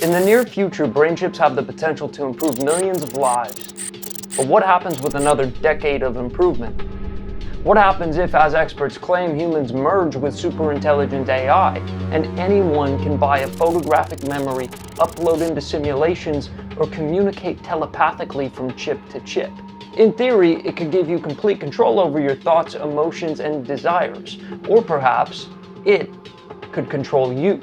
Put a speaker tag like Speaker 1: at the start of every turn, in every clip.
Speaker 1: In the near future, brain chips have the potential to improve millions of lives. But what happens with another decade of improvement? What happens if, as experts claim, humans merge with superintelligent AI and anyone can buy a photographic memory, upload into simulations, or communicate telepathically from chip to chip? In theory, it could give you complete control over your thoughts, emotions, and desires. Or perhaps, it could control you.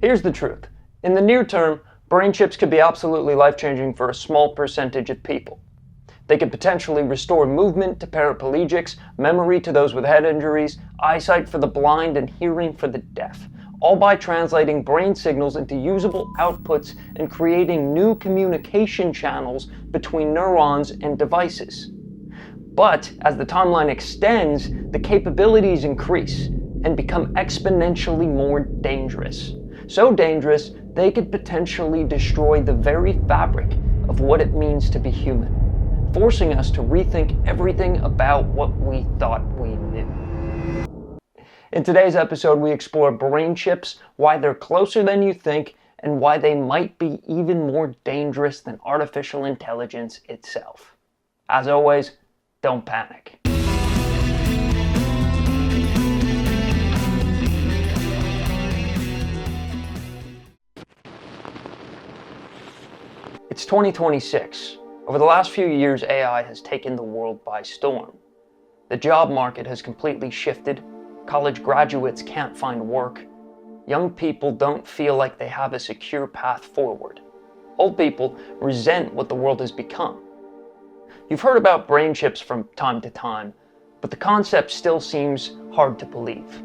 Speaker 1: Here's the truth. In the near term, brain chips could be absolutely life-changing for a small percentage of people. They could potentially restore movement to paraplegics, memory to those with head injuries, eyesight for the blind, and hearing for the deaf, all by translating brain signals into usable outputs and creating new communication channels between neurons and devices. But as the timeline extends, the capabilities increase and become exponentially more dangerous. So dangerous, they could potentially destroy the very fabric of what it means to be human, forcing us to rethink everything about what we thought we knew. In today's episode, we explore brain chips, why they're closer than you think, and why they might be even more dangerous than artificial intelligence itself. As always, don't panic. It's 2026. Over the last few years, AI has taken the world by storm. The job market has completely shifted. College graduates can't find work. Young people don't feel like they have a secure path forward. Old people resent what the world has become. You've heard about brain chips from time to time, but the concept still seems hard to believe.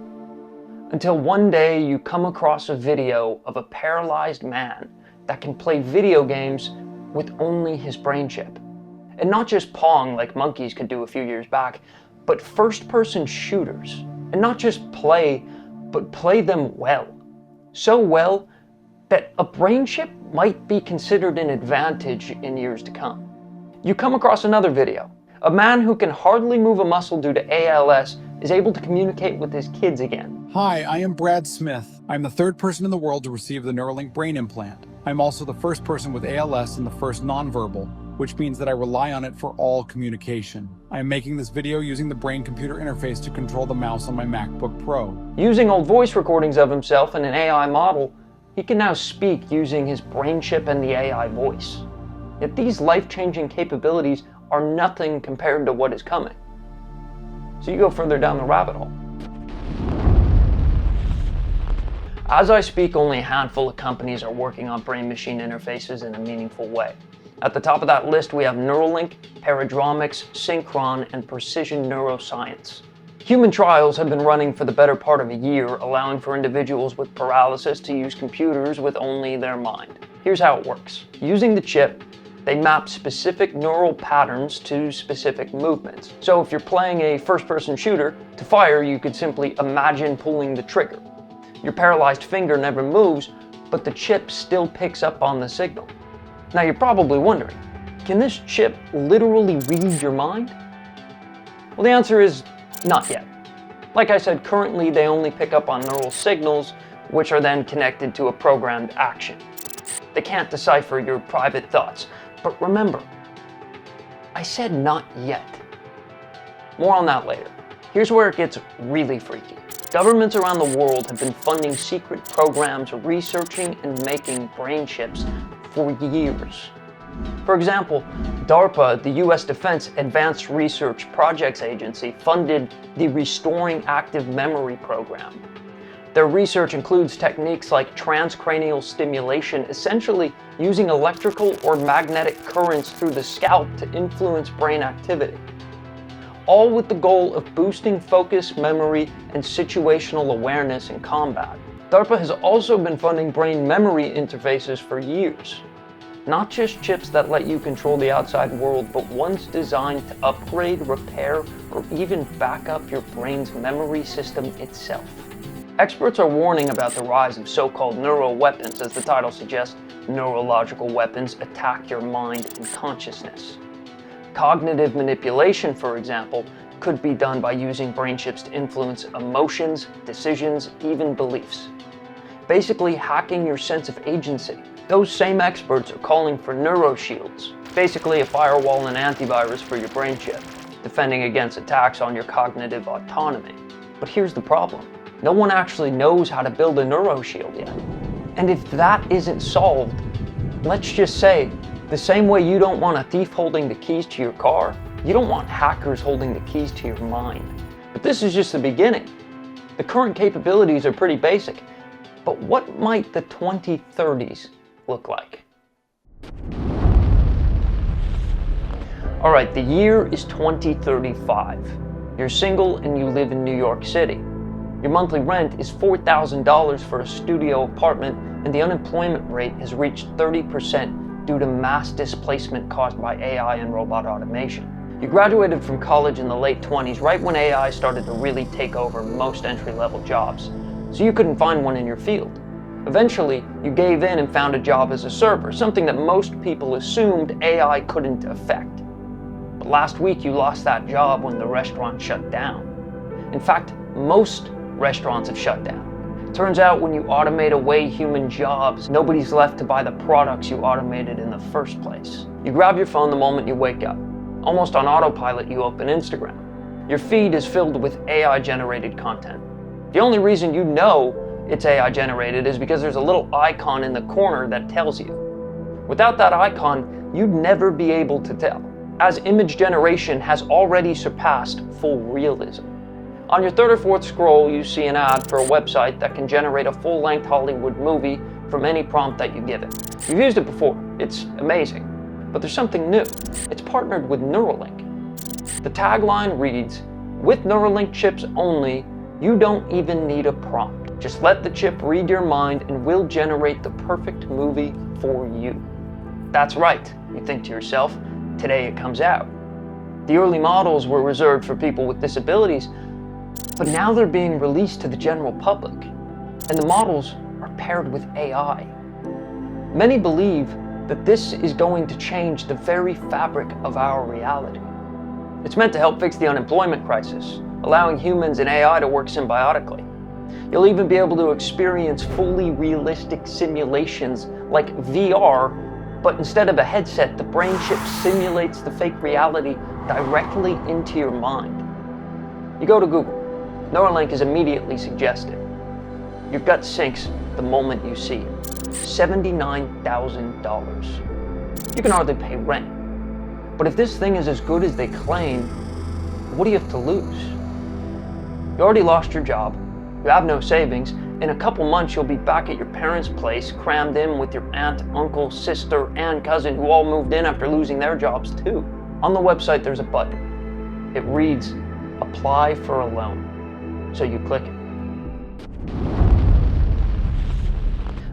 Speaker 1: Until one day you come across a video of a paralyzed man that can play video games with only his brain chip. And not just Pong like monkeys could do a few years back, but first-person shooters. And not just play, but play them well. So well that a brain chip might be considered an advantage in years to come. You come across another video. A man who can hardly move a muscle due to ALS is able to communicate with his kids again.
Speaker 2: Hi, I am Brad Smith. I'm the third person in the world to receive the Neuralink brain implant. I'm also the first person with ALS and the first nonverbal, which means that I rely on it for all communication. I am making this video using the brain-computer interface to control the mouse on my MacBook Pro.
Speaker 1: Using old voice recordings of himself and an AI model, he can now speak using his brain chip and the AI voice. Yet these life-changing capabilities are nothing compared to what is coming. So you go further down the rabbit hole. As I speak, only a handful of companies are working on brain-machine interfaces in a meaningful way. At the top of that list, we have Neuralink, Paradromics, Synchron, and Precision Neuroscience. Human trials have been running for the better part of a year, allowing for individuals with paralysis to use computers with only their mind. Here's how it works. Using the chip, they map specific neural patterns to specific movements. So if you're playing a first-person shooter, to fire, you could simply imagine pulling the trigger. Your paralyzed finger never moves, but the chip still picks up on the signal. Now you're probably wondering, can this chip literally read your mind? Well, the answer is not yet. Like I said, currently they only pick up on neural signals, which are then connected to a programmed action. They can't decipher your private thoughts. But remember, I said not yet. More on that later. Here's where it gets really freaky. Governments around the world have been funding secret programs researching and making brain chips for years. For example, DARPA, the US Defense Advanced Research Projects Agency, funded the Restoring Active Memory program. Their research includes techniques like transcranial stimulation, essentially using electrical or magnetic currents through the scalp to influence brain activity, all with the goal of boosting focus, memory, and situational awareness in combat. DARPA has also been funding brain memory interfaces for years. Not just chips that let you control the outside world, but ones designed to upgrade, repair, or even back up your brain's memory system itself. Experts are warning about the rise of so-called neuroweapons. As the title suggests, neurological weapons attack your mind and consciousness. Cognitive manipulation, for example, could be done by using brain chips to influence emotions, decisions, even beliefs. basically hacking your sense of agency. Those same experts are calling for neuroshields, basically a firewall and antivirus for your brain chip, defending against attacks on your cognitive autonomy. But here's the problem. No one actually knows how to build a neuroshield yet. And if that isn't solved, let's just say, the same way you don't want a thief holding the keys to your car, you don't want hackers holding the keys to your mind. But this is just the beginning. The current capabilities are pretty basic, but what might the 2030s look like? All right, the year is 2035. You're single and you live in New York City. Your monthly rent is $4,000 for a studio apartment, and the unemployment rate has reached 30% due to mass displacement caused by AI and robot automation. You graduated from college in the late 20s, right when AI started to really take over most entry-level jobs, so you couldn't find one in your field. Eventually, you gave in and found a job as a server, something that most people assumed AI couldn't affect. But last week, you lost that job when the restaurant shut down. In fact, most restaurants have shut down. Turns out when you automate away human jobs, nobody's left to buy the products you automated in the first place. You grab your phone the moment you wake up. Almost on autopilot, you open Instagram. Your feed is filled with AI-generated content. The only reason you know it's AI-generated is because there's a little icon in the corner that tells you. Without that icon, you'd never be able to tell, as image generation has already surpassed full realism. On your third or fourth scroll, you see an ad for a website that can generate a full-length Hollywood movie from any prompt that you give it. You've used it before. It's amazing. But there's something new. It's partnered with Neuralink. The tagline reads, "With Neuralink chips only, you don't even need a prompt. Just let the chip read your mind and we'll generate the perfect movie for you." That's right, you think to yourself. Today it comes out. The early models were reserved for people with disabilities, but now they're being released to the general public, and the models are paired with AI. Many believe that this is going to change the very fabric of our reality. It's meant to help fix the unemployment crisis, allowing humans and AI to work symbiotically. You'll even be able to experience fully realistic simulations like VR, but instead of a headset, the brain chip simulates the fake reality directly into your mind. You go to Google. Neuralink is immediately suggested. Your gut sinks the moment you see it. $79,000. You can hardly pay rent. But if this thing is as good as they claim, what do you have to lose? You already lost your job, you have no savings. In a couple months, you'll be back at your parents' place, crammed in with your aunt, uncle, sister, and cousin who all moved in after losing their jobs too. On the website, there's a button. It reads, "Apply for a loan." So you click it.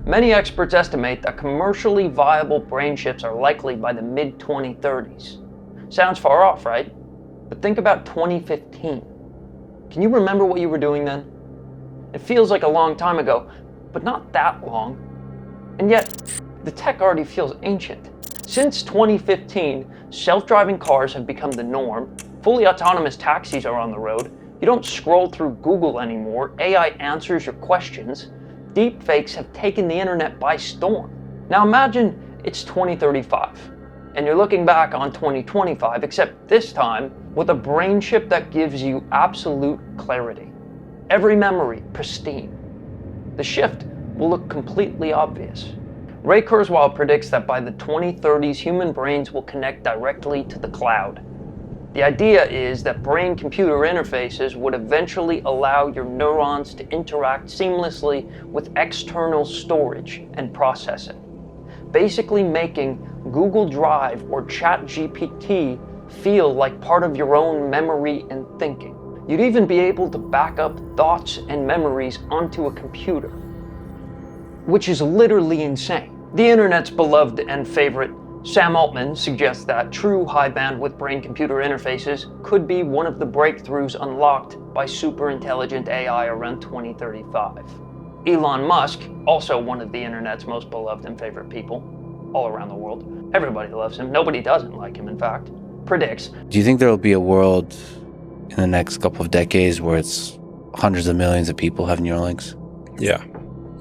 Speaker 1: Many experts estimate that commercially viable brain chips are likely by the mid-2030s. Sounds far off, right? But think about 2015. Can you remember what you were doing then? It feels like a long time ago, but not that long. And yet, the tech already feels ancient. Since 2015, self-driving cars have become the norm, fully autonomous taxis are on the road, you don't scroll through Google anymore, AI answers your questions, deepfakes have taken the internet by storm. Now imagine it's 2035, and you're looking back on 2025, except this time with a brain chip that gives you absolute clarity. Every memory pristine. The shift will look completely obvious. Ray Kurzweil predicts that by the 2030s, human brains will connect directly to the cloud. The idea is that brain-computer interfaces would eventually allow your neurons to interact seamlessly with external storage and processing, basically making Google Drive or ChatGPT feel like part of your own memory and thinking. You'd even be able to back up thoughts and memories onto a computer, which is literally insane. The internet's beloved and favorite Sam Altman suggests that true high-bandwidth brain-computer interfaces could be one of the breakthroughs unlocked by super-intelligent AI around 2035. Elon Musk, also one of the internet's most beloved and favorite people, all around the world, everybody loves him, nobody doesn't like him in fact, predicts.
Speaker 3: Do you think there will be a world in the next couple of decades where it's hundreds of millions of people have Neuralinks?
Speaker 4: Yeah.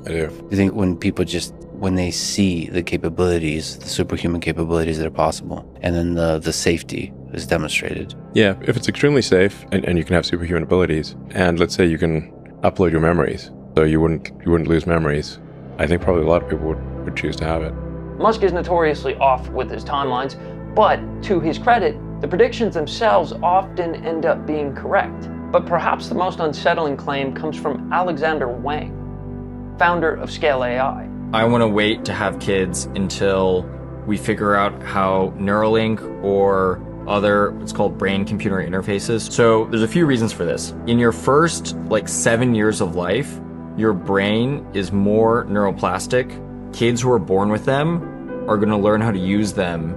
Speaker 4: I do.
Speaker 3: Do you think when they see the capabilities, the superhuman capabilities that are possible, and then the safety is demonstrated?
Speaker 4: Yeah, if it's extremely safe and you can have superhuman abilities, and let's say you can upload your memories, so you wouldn't lose memories, I think probably a lot of people would choose to have it.
Speaker 1: Musk is notoriously off with his timelines, but to his credit, the predictions themselves often end up being correct. But perhaps the most unsettling claim comes from Alexander Wang, founder of Scale AI.
Speaker 5: I want to wait to have kids until we figure out how Neuralink or other, it's called brain-computer interfaces. So there's a few reasons for this. In your first 7 years of life, your brain is more neuroplastic. Kids who are born with them are going to learn how to use them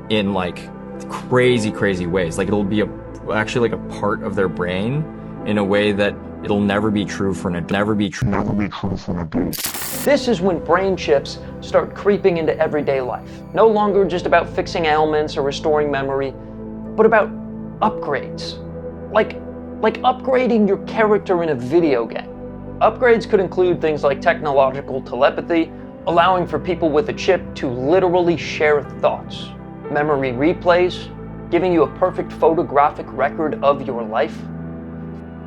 Speaker 5: in crazy ways. It'll be actually a part of their brain in a way that it'll never be true for an adult.
Speaker 1: This is when brain chips start creeping into everyday life. No longer just about fixing ailments or restoring memory, but about upgrades. Like upgrading your character in a video game. Upgrades could include things like technological telepathy, allowing for people with a chip to literally share thoughts. Memory replays, giving you a perfect photographic record of your life.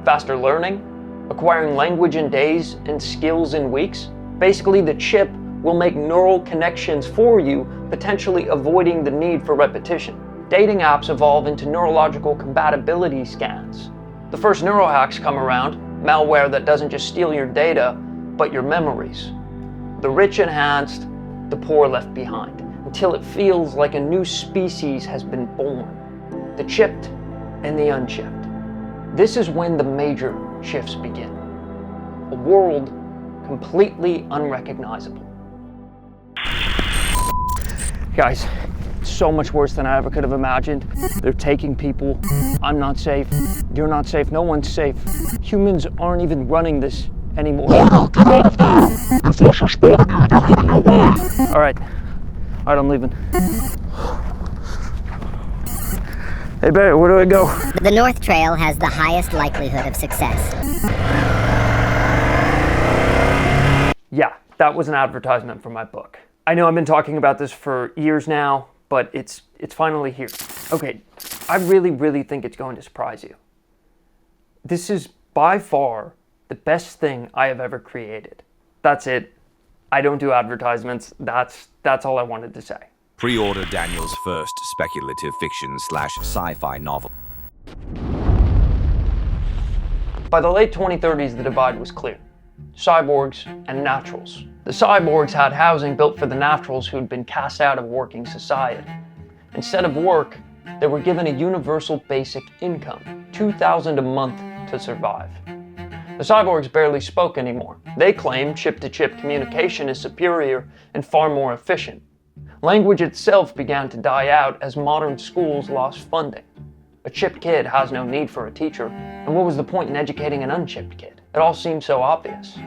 Speaker 1: Faster learning, acquiring language in days and skills in weeks. Basically, the chip will make neural connections for you, potentially avoiding the need for repetition. Dating apps evolve into neurological compatibility scans. The first neurohacks come around, malware that doesn't just steal your data, but your memories. The rich enhanced, the poor left behind, until it feels like a new species has been born. The chipped and the unchipped. This is when the major shifts begin. A world completely unrecognizable. Guys, it's so much worse than I ever could have imagined. They're taking people. I'm not safe. You're not safe. No one's safe. Humans aren't even running this anymore. All right, I'm leaving. Hey Barry, where do I go?
Speaker 6: The North Trail has the highest likelihood of success.
Speaker 1: Yeah, that was an advertisement for my book. I know I've been talking about this for years now, but it's finally here. Okay, I really think it's going to surprise you. This is by far the best thing I have ever created. That's it. I don't do advertisements. That's all I wanted to say.
Speaker 7: Pre-order Daniel's first speculative fiction/sci-fi novel.
Speaker 1: By the late 2030s, the divide was clear. Cyborgs and naturals. The cyborgs had housing built for the naturals who'd been cast out of working society. Instead of work, they were given a universal basic income, $2,000 a month to survive. The cyborgs barely spoke anymore. They claimed chip-to-chip communication is superior and far more efficient. Language itself began to die out as modern schools lost funding. A chipped kid has no need for a teacher, and what was the point in educating an unchipped kid? It all seemed so obvious.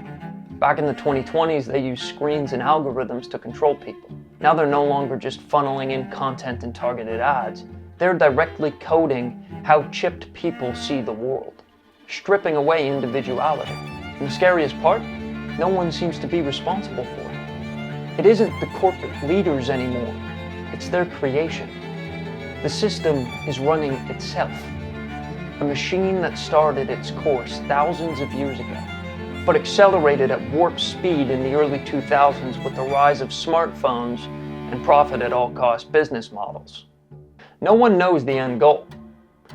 Speaker 1: Back in the 2020s, they used screens and algorithms to control people. Now they're no longer just funneling in content and targeted ads. They're directly coding how chipped people see the world, stripping away individuality. And the scariest part? No one seems to be responsible for it. It isn't the corporate leaders anymore. It's their creation. The system is running itself. A machine that started its course thousands of years ago, but accelerated at warp speed in the early 2000s with the rise of smartphones and profit at all cost business models. No one knows the end goal.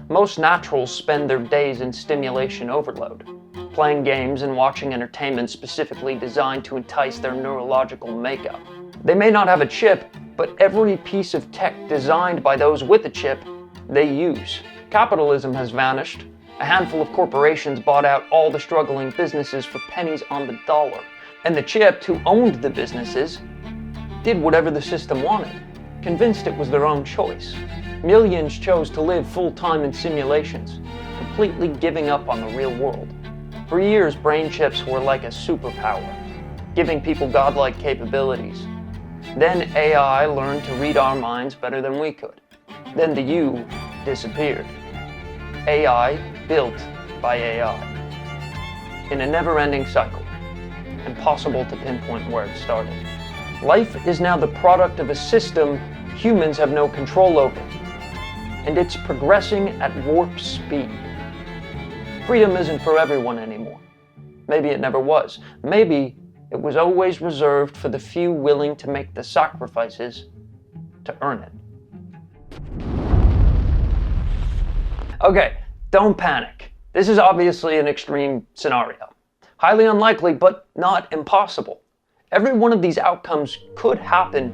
Speaker 1: Most naturals spend their days in stimulation overload, playing games and watching entertainment specifically designed to entice their neurological makeup. They may not have a chip, but every piece of tech designed by those with a chip, they use. Capitalism has vanished. A handful of corporations bought out all the struggling businesses for pennies on the dollar. And the chipped who owned the businesses did whatever the system wanted, convinced it was their own choice. Millions chose to live full-time in simulations, completely giving up on the real world. For years, brain chips were like a superpower, giving people godlike capabilities. Then AI learned to read our minds better than we could. Then the you disappeared. AI built by AI. In a never-ending cycle. impossible to pinpoint where it started. Life is now the product of a system humans have no control over, and it's progressing at warp speed. Freedom isn't for everyone anymore. Maybe it never was. Maybe it was always reserved for the few willing to make the sacrifices to earn it. Okay, don't panic. This is obviously an extreme scenario. Highly unlikely, but not impossible. Every one of these outcomes could happen,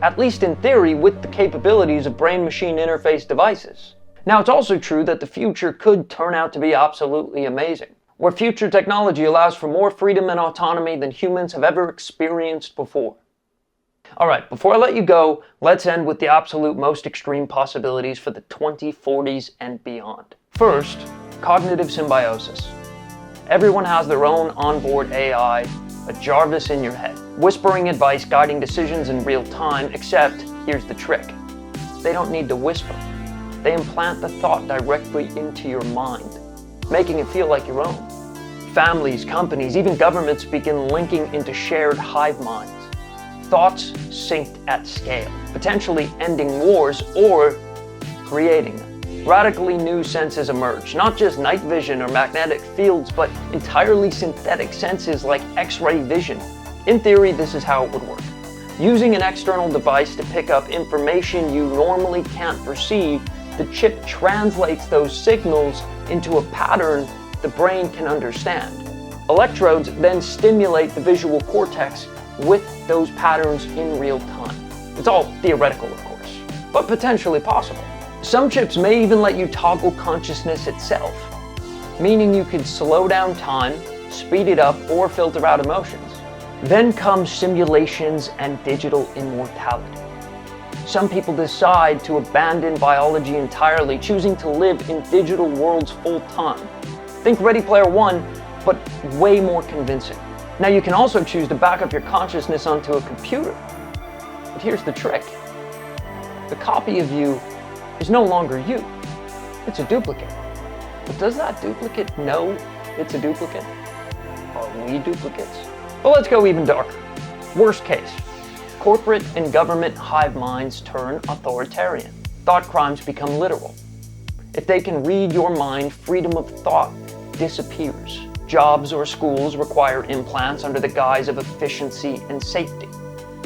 Speaker 1: at least in theory, with the capabilities of brain-machine interface devices. Now, it's also true that the future could turn out to be absolutely amazing, where future technology allows for more freedom and autonomy than humans have ever experienced before. Alright, before I let you go, let's end with the absolute most extreme possibilities for the 2040s and beyond. First, cognitive symbiosis. Everyone has their own onboard AI, a Jarvis in your head, whispering advice, guiding decisions in real time, except, here's the trick. They don't need to whisper. They implant the thought directly into your mind, making it feel like your own. Families, companies, even governments begin linking into shared hive minds. Thoughts synced at scale, potentially ending wars or creating them. Radically new senses emerge, not just night vision or magnetic fields, but entirely synthetic senses like X-ray vision. In theory, this is how it would work. Using an external device to pick up information you normally can't perceive, the chip translates those signals into a pattern the brain can understand. Electrodes then stimulate the visual cortex with those patterns in real time. It's all theoretical, of course, but potentially possible. Some chips may even let you toggle consciousness itself, meaning you could slow down time, speed it up, or filter out emotions. Then come simulations and digital immortality. Some people decide to abandon biology entirely, choosing to live in digital worlds full time. Think Ready Player One, but way more convincing. Now you can also choose to back up your consciousness onto a computer. But here's the trick. The copy of you is no longer you. It's a duplicate. But does that duplicate know it's a duplicate? Are we duplicates? Well, let's go even darker. Worst case. Corporate and government hive minds turn authoritarian. Thought crimes become literal. If they can read your mind, freedom of thought disappears. Jobs or schools require implants under the guise of efficiency and safety.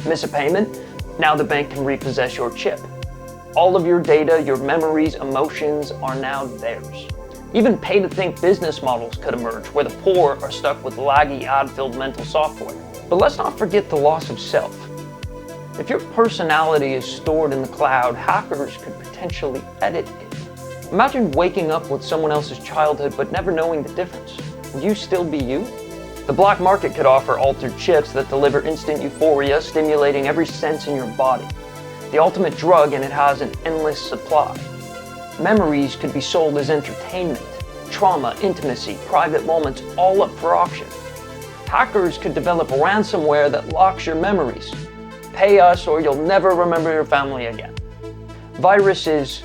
Speaker 1: Miss a payment? Now the bank can repossess your chip. All of your data, your memories, emotions are now theirs. Even pay-to-think business models could emerge, where the poor are stuck with laggy ad-filled mental software. But let's not forget the loss of self. If your personality is stored in the cloud, hackers could potentially edit it. Imagine waking up with someone else's childhood but never knowing the difference. Would you still be you? The black market could offer altered chips that deliver instant euphoria, stimulating every sense in your body. The ultimate drug, and it has an endless supply. Memories could be sold as entertainment. Trauma, intimacy, private moments, all up for auction. Hackers could develop ransomware that locks your memories. Pay us or you'll never remember your family again. Viruses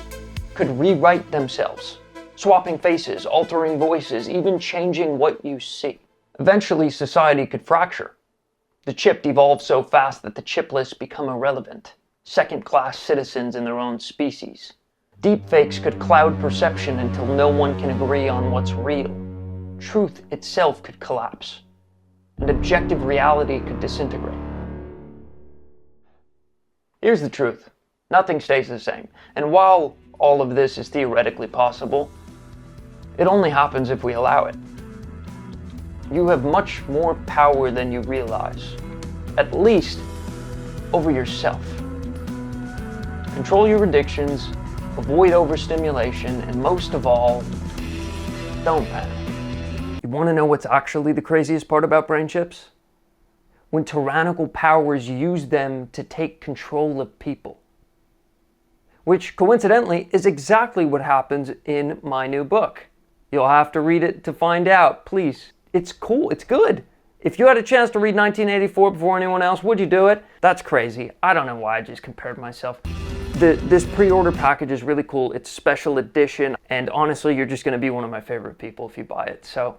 Speaker 1: could rewrite themselves, swapping faces, altering voices, even changing what you see. Eventually, society could fracture. The chip evolves so fast that the chipless become irrelevant, second-class citizens in their own species. Deepfakes could cloud perception until no one can agree on what's real. Truth itself could collapse, and objective reality could disintegrate. Here's the truth. Nothing stays the same. And while all of this is theoretically possible, it only happens if we allow it. You have much more power than you realize, at least over yourself. Control your addictions, avoid overstimulation, and most of all, don't panic. You want to know what's actually the craziest part about brain chips? When tyrannical powers use them to take control of people. Which, coincidentally, is exactly what happens in my new book. You'll have to read it to find out, please. It's cool, it's good. If you had a chance to read 1984 before anyone else, would you do it? That's crazy. I don't know why I just compared myself. This pre-order package is really cool. It's special edition, and honestly, you're just gonna be one of my favorite people if you buy it. So